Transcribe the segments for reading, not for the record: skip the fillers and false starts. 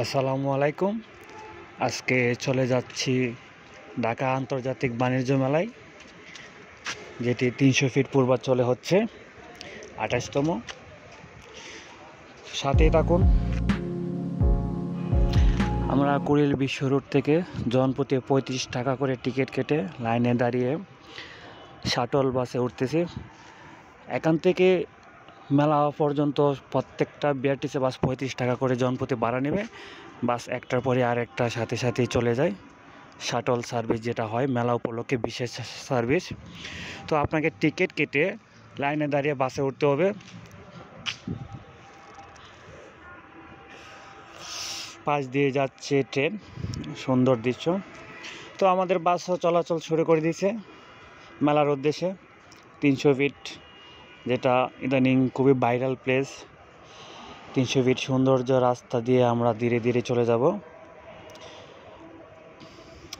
আসসালামু আলাইকুম। আজকে চলে যাচ্ছি ঢাকা আন্তর্জাতিক বাণিজ্য মেলায়, যেটি 300 ফিট পূর্বাঞ্চলে হচ্ছে 28তম। সাথেই থাকুন। আমরা কুড়িল বিশ্ব রোড থেকে জনপ্রতি 35 টাকা করে টিকিট কেটে লাইনে দাঁড়িয়ে শাটল বাসে উঠতেছি। এখান থেকে মেলা পর্যন্ত প্রত্যেকটা বিআরটিসি বাস 35 টাকা করে জনপ্রতি ভাড়া নেবে। বাস একটার পরে আর একটা সাথে সাথেই চলে যায়। শাটল সার্ভিস যেটা হয় মেলা উপলক্ষে বিশেষ সার্ভিস। তো আপনাকে টিকিট কেটে লাইনে দাঁড়িয়ে বাসে উঠতে হবে। পাশ দিয়ে যাচ্ছে ট্রেন, সুন্দর দৃশ্য। তো আমাদের বাসও চলাচল শুরু করে দিয়েছে মেলার উদ্দেশ্যে। 300 ফিট, যেটা ইদানিং খুবই ভাইরাল প্লেস। 300 ফিট সৌন্দর্য রাস্তা দিয়ে আমরা ধীরে ধীরে চলে যাব।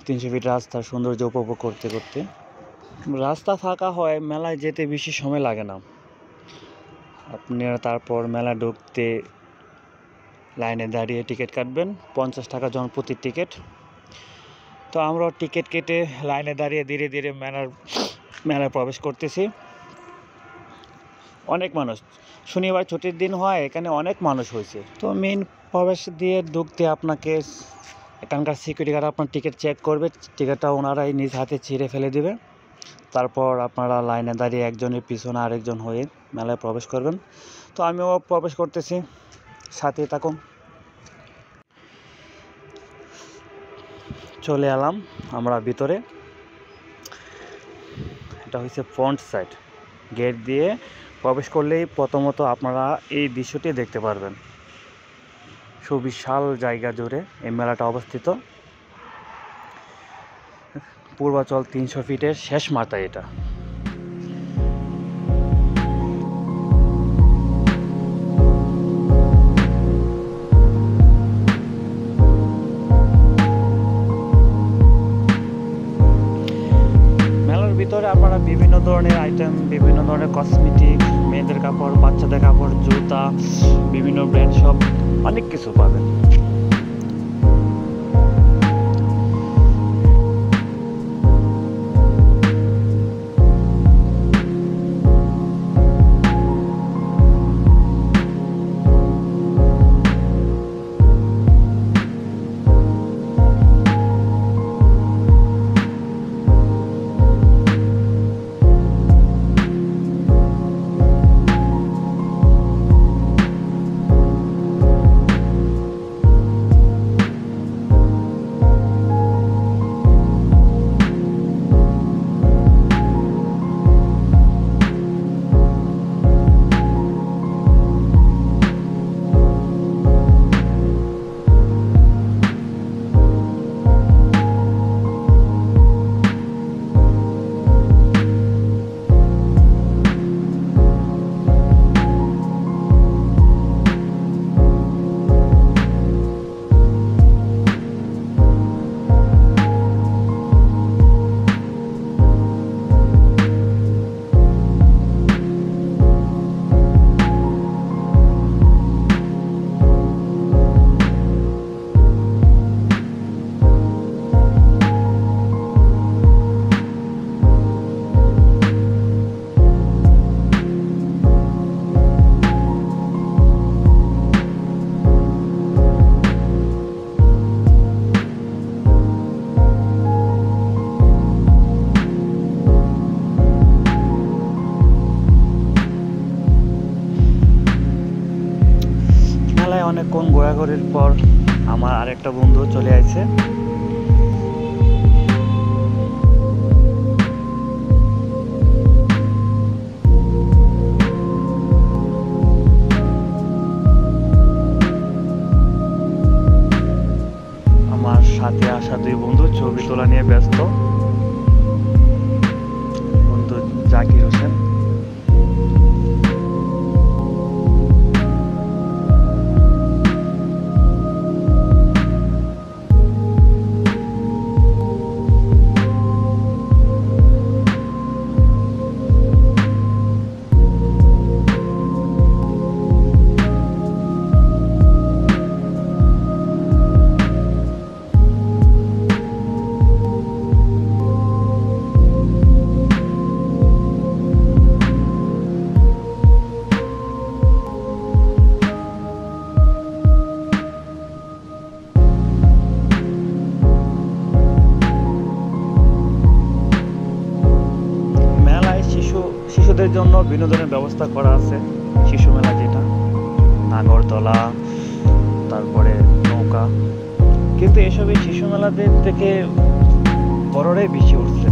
300 ফিট রাস্তার সৌন্দর্য উপভোগ করতে করতে। রাস্তা ফাঁকা হয়, মেলায় যেতে বেশি সময় লাগে না। আপনারা তারপর মেলা ঢুকতে লাইনে দাঁড়িয়ে টিকিট কাটবেন, 50 টাকা জনপ্রতি টিকিট। তো আমরাও টিকিট কেটে লাইনে দাঁড়িয়ে ধীরে ধীরে মেলায় প্রবেশ করতেছি। অনেক মানুষ, শনিবার ছুটির দিন হয়, এখানে অনেক মানুষ হয়েছে। তো মেইন প্রবেশ দিয়ে ঢুকতে আপনাকে এখানকার সিকিউরিটি গার্ড আপনার টিকিট চেক করবে। টিকিটটা ওনারাই নিজ হাতে ছিঁড়ে ফেলে দেবে। তারপর আপনারা লাইনে দাঁড়িয়ে একজনের পিছনে আরেকজন হয়ে মেলায় প্রবেশ করবেন। তো আমিও প্রবেশ করতেছি, সাথে থাকুন। চলে এলাম আমরা ভিতরে। এটা হচ্ছে ফ্রন্ট সাইড। গেট দিয়ে প্রবেশ করলেই প্রথমত আপনারা এই দৃশ্যটি দেখতে পারবেন। সুবিশাল জায়গা জুড়ে এই মেলাটা অবস্থিত। পূর্বাচল 300 ফিটের শেষ মাথায় এটা। মেলার ভিতরে আপনারা বিভিন্ন ধরনের আইটেম, বিভিন্ন ধরনের কসমেটিক, মেয়েদের কাপড়, বাচ্চাদের কাপড়, জুতা, বিভিন্ন ব্র্যান্ড সব অনেক কিছু পাবেন। অনেকক্ষণ ঘোরাঘুরির পর আমার আরেকটা বন্ধু চলে আসছে। আমার সাথে আসা দুই বন্ধু ছবি তোলা নিয়ে ব্যস্ত। বন্ধু জাকির হোসেন। জন্য বিনোদনের ব্যবস্থা করা আছে। শিশু মেলা যেটা নাগরদোলা, তারপরে নৌকা, কিন্তু এসবে শিশু মেলাদের থেকে বড়রাই বেশি উঠছে।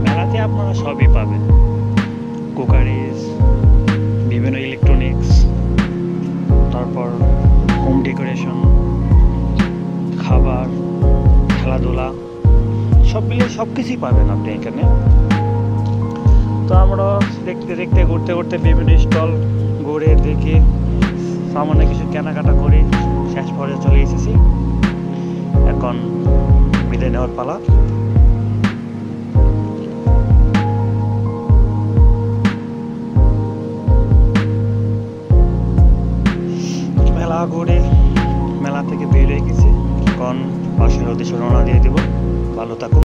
মেলাতে আপনারা সবই পাবেন, কুকারিজ, বিভিন্ন ইলেকট্রনিক্স, তারপর হোম ডেকোরেশন, খাবার, খেলাধুলা, সব মিলিয়ে সব কিছুই পাবেন আপনি এখানে। তো আমরা দেখতে দেখতে ঘুরতে ঘুরতে বিভিন্ন স্টল ঘুরে দেখে সামান্য কিছু কেনাকাটা করে শেষ পর্যায়ে চলে এসেছি। এখন বিদায় নেওয়ার পালা। মেলা ঘুরে মেলা থেকে বের হয়ে গেছি, এখন বাসার উদ্দেশ্যে রওনা দিয়ে দেব। ভালো থাকুন।